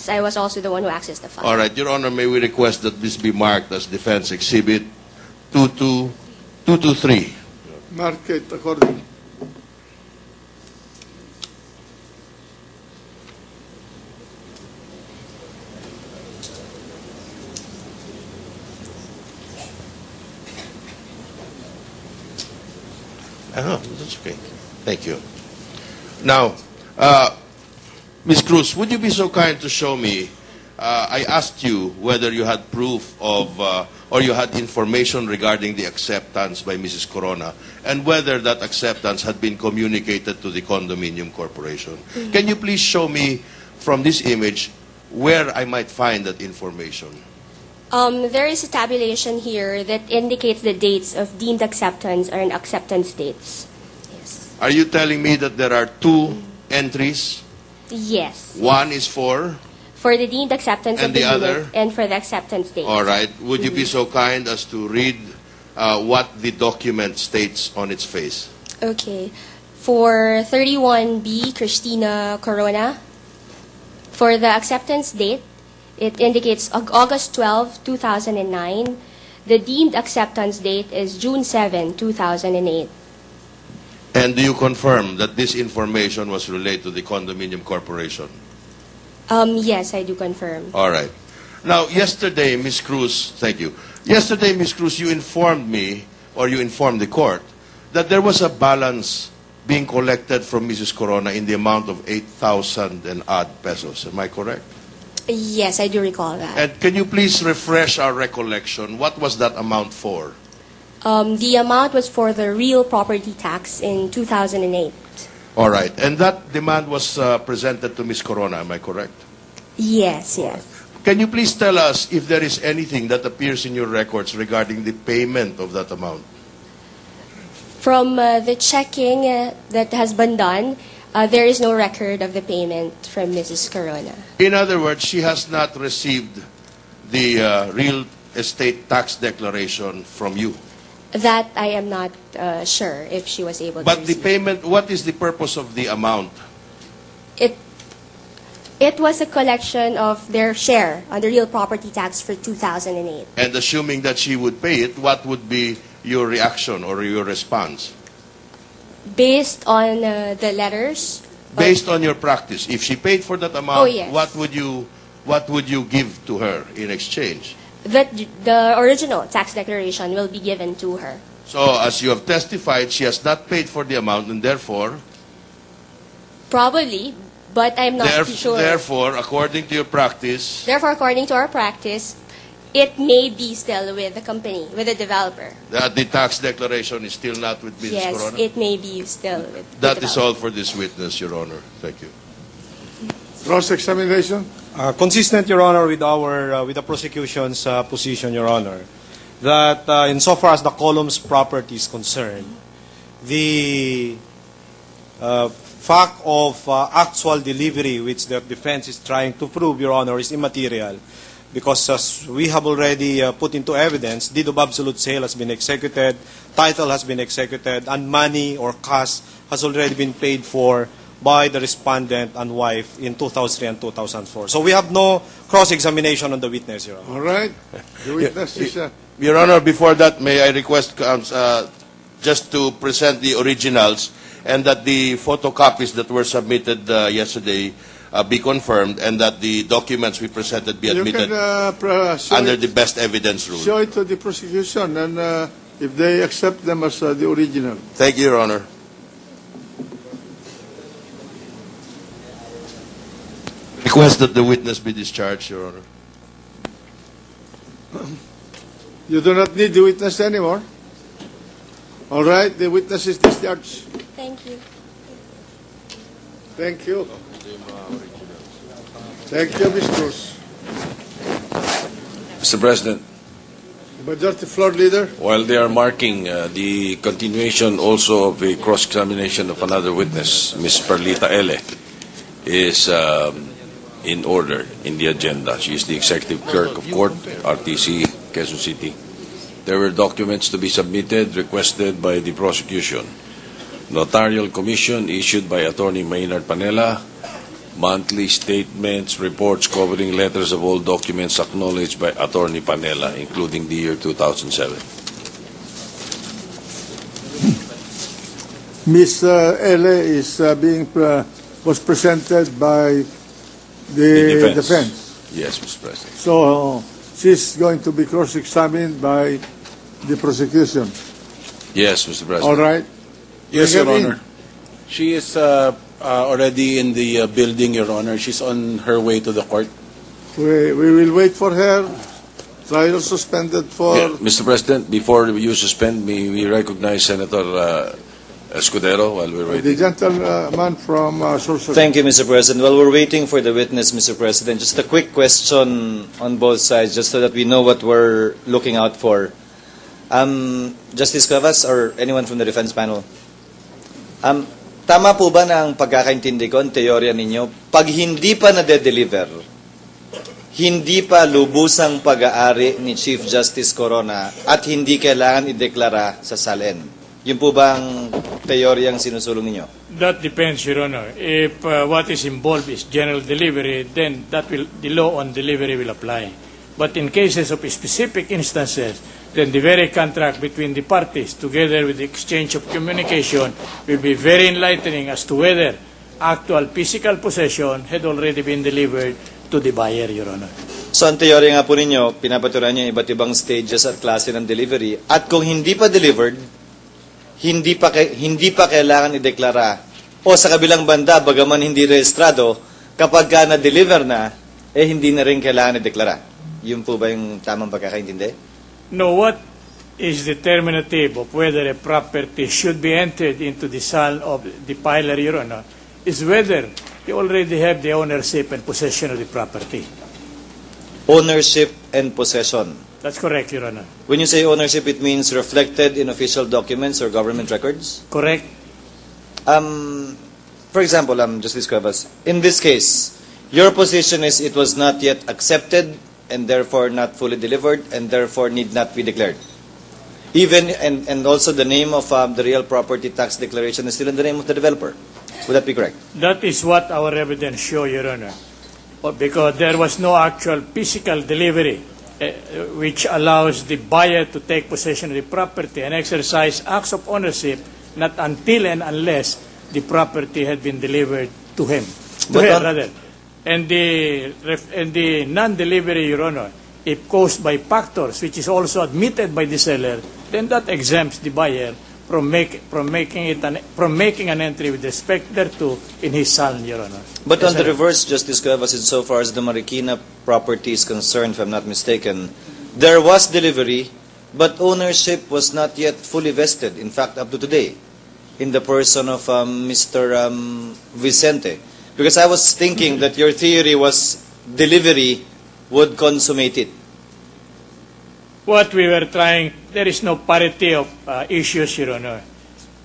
Yes, I was also the one who accessed the file. All right, Your Honor, may we request that this be marked as Defense Exhibit 223. Mark it accordingly. That's okay. Thank you. Now, Ms. Cruz, would you be so kind to show me, I asked you whether you had proof of, or you had information regarding the acceptance by Mrs. Corona, and whether that acceptance had been communicated to the condominium corporation. Can you please show me from this image where I might find that information? There is a tabulation here that indicates the dates of deemed acceptance and acceptance dates. Yes. Are you telling me that there are two entries? Yes. One is for the deemed acceptance And of the the other? unit and for the acceptance date. All right. Would you be so kind as to read what the document states on its face? Okay. For 31B, Christina Corona, for the acceptance date, it indicates August 12, 2009. The deemed acceptance date is June 7, 2008. And do you confirm that this information was relayed to the condominium corporation? Yes, I do confirm. All right. Now, yesterday, Ms. Cruz, thank you. Yesterday, Ms. Cruz, you informed me, or you informed the court, that there was a balance being collected from Mrs. Corona in the amount of 8,000 and odd pesos. Am I correct? Yes, I do recall that. And can you please refresh our recollection? What was that amount for? The amount was for the real property tax in 2008. All right. And that demand was presented to Ms. Corona, am I correct? Yes, yes. Can you please tell us if there is anything that appears in your records regarding the payment of that amount? From the checking that has been done, there is no record of the payment from Mrs. Corona. In other words, she has not received the real estate tax declaration from you. That I am not sure if she was able to But the receive. payment, what is the purpose of the amount? It was a collection of their share on the real property tax for 2008. And assuming that she would pay it, what would be your reaction or your response? Based on the letters. Based on your practice, if she paid for that amount, Oh, yes. what would you give to her in exchange? That the original tax declaration will be given to her. So, as you have testified, she has not paid for the amount, and therefore, Probably, but I'm not too sure. therefore, according to your practice, Therefore, according to our practice, it may be still with the company, with the developer. the tax declaration is still not with Mrs. Yes, Corona. it may be still with That the is all for this witness, Your Honor. Thank you. Cross-examination. Consistent, Your Honor, with the prosecution's position, Your Honor, that insofar as the column's property is concerned, the fact of actual delivery, which the defense is trying to prove, Your Honor, is immaterial, because as we have already put into evidence, deed of absolute sale has been executed, title has been executed, and money or cash has already been paid for by the respondent and wife in 2003 and 2004. So we have no cross-examination on the witness, Your Honor. All right. The witness is... Your Honor, before that, may I request just to present the originals and that the photocopies that were submitted yesterday be confirmed, and that the documents we presented be admitted under the best evidence rule. Show it to the prosecution, and if they accept them as the original. Thank you, Your Honor. Request that the witness be discharged, Your Honor. You do not need the witness anymore. All right, the witness is discharged. Thank you. Thank you. Thank you, Ms. Cruz. Mr. President, The Majority Floor Leader. while they are marking the continuation also of a cross-examination of another witness, Ms. Perlita Ele, is in order in the agenda. She is the Executive Clerk of Court, RTC, Quezon City. There were documents to be submitted requested by the prosecution. Notarial commission issued by Attorney Maynard Panela, monthly statements, reports covering letters of all documents acknowledged by Attorney Panela, including the year 2007. Ms. Ele is was presented by the defense. Yes, Mr. President. So she's going to be cross-examined by the prosecution. Yes, Mr. President. All right? Yes, Bring Your her in. Honor. She is already in the building, Your Honor. She's on her way to the court. We will wait for her. Trial suspended for... Yeah, Mr. President, before you suspend me, we recognize Senator Escudero while we're the waiting. gentleman from Sorcerer. Thank you, Mr. President. While we're waiting for the witness, Mr. President, just a quick question on both sides, just so that we know what we're looking out for. Justice Cuevas or anyone from the defense panel? Tama po ba na ang pagkakaintindi ko, ang teorya ninyo, pag hindi pa nade-deliver, hindi pa lubusang pag-aari ni Chief Justice Corona at hindi kailangan ideklara sa SALN? Yun po ba ang teoryang sinusulong ninyo? That depends, Your Honor. If what is involved is general delivery, then the law on delivery will apply. But in cases of specific instances, then the very contract between the parties, together with the exchange of communication, will be very enlightening as to whether actual physical possession had already been delivered to the buyer, Your Honor. So ang teorya nga po ninyo, pinapaturan niyo iba't ibang stages at klase ng delivery. At kung hindi pa delivered, hindi pa kailangan ideklara. O sa kabilang banda, bagaman hindi rehistrado, kapag ka na-deliver na, hindi na rin kailangan ideklara. Yun po ba yung tamang pagkakaintindi? No, what is determinative of whether a property should be entered into the SAL of the filer, Your Honor, is whether you already have the ownership and possession of the property. Ownership and possession. That's correct, Your Honor. When you say ownership, it means reflected in official documents or government records? Correct. For example, Justice Cuevas, in this case, your position is it was not yet accepted and therefore not fully delivered and therefore need not be declared. Even and also the name of the real property tax declaration is still in the name of the developer. Would that be correct? That is what our evidence show, Your Honor. Because there was no actual physical delivery which allows the buyer to take possession of the property and exercise acts of ownership not until and unless the property had been delivered to him. To her, rather. And the non-delivery, Your Honor, if caused by factors which is also admitted by the seller, then that exempts the buyer from making an entry with respect thereto in his SAL, Your Honor. But on the reverse, Justice Cuevas, insofar as the Marikina property is concerned, if I'm not mistaken, there was delivery, but ownership was not yet fully vested, in fact, up to today, in the person of Mr. Vicente. Because I was thinking that your theory was delivery would consummate it. What we were trying, there is no parity of issues, Your Honor.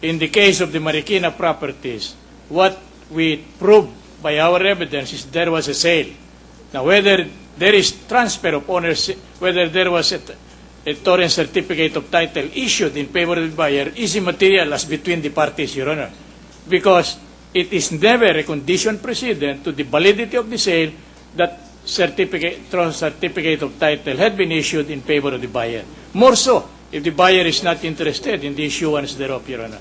In the case of the Marikina properties, what we proved by our evidence is there was a sale. Now, whether there is transfer of ownership, whether there was a torrent certificate of title issued in favor of the buyer is immaterial as between the parties, Your Honor. Because it is never a condition precedent to the validity of the sale that certificate of title had been issued in favor of the buyer. More so, if the buyer is not interested in the issuance thereof, Your Honor.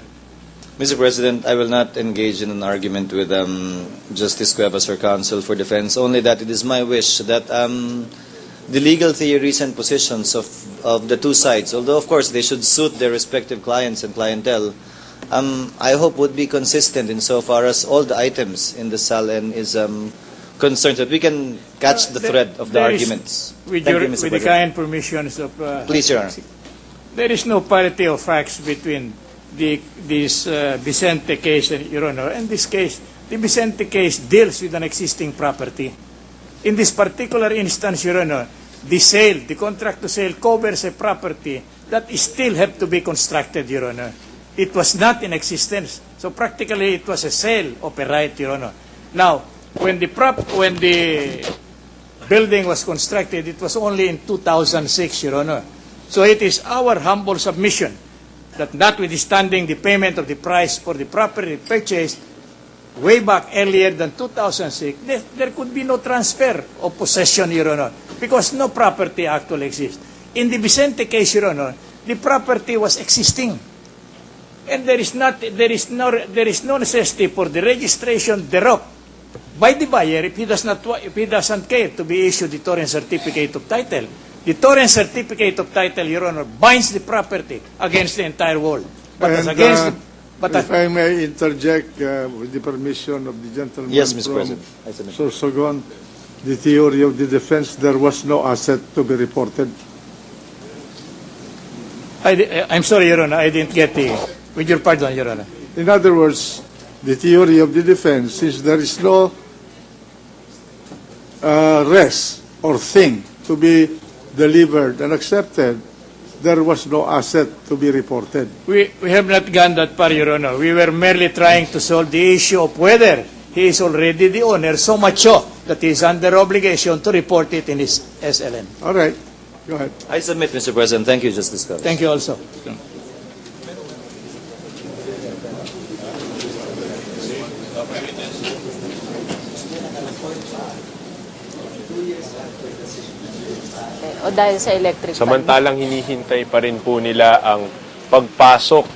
Mr. President, I will not engage in an argument with Justice Cuevas or counsel for defense, only that it is my wish that the legal theories and positions of the two sides, although of course they should suit their respective clients and clientele, I hope would be consistent insofar as all the items in the SALN is concerned, that we can catch the thread of the arguments. With Thank you, Mr. the President. kind permissions of... Please, Your Honor. There is no parity of facts between this Vicente case, Your Honor, and this case. The Vicente case deals with an existing property. In this particular instance, Your Honor, the contract to sale covers a property that still have to be constructed, Your Honor. It was not in existence. So practically it was a sale of a right, Your Honor. Now, when the building was constructed, it was only in 2006, Your Honor. So it is our humble submission that notwithstanding the payment of the price for the property purchased, way back earlier than 2006, there could be no transfer of possession, Your Honor, because no property actually exists. In the Vicente case, Your Honor, the property was existing. And there is no necessity for the registration thereof by the buyer if he doesn't care to be issued the torrent certificate of title. The torrent certificate of title, Your Honor, binds the property against the entire world. But as against if I may interject with the permission of the gentleman Yes, Mr. from President. I submit. Sorsogon, the theory of the defense, there was no asset to be reported. I'm sorry, Your Honor, I didn't get with your pardon, Your Honor. In other words, the theory of the defense, since there is no res or thing to be delivered and accepted, there was no asset to be reported. We have not gone that far, Your Honor. We were merely trying to solve the issue of whether he is already the owner, so much so that he is under obligation to report it in his SLN. All right, go ahead. I submit, Mr. President. Thank you, Justice Cuevas. Thank you also. O dahil sa electric fan. Samantalang hinihintay pa rin po nila ang pagpasok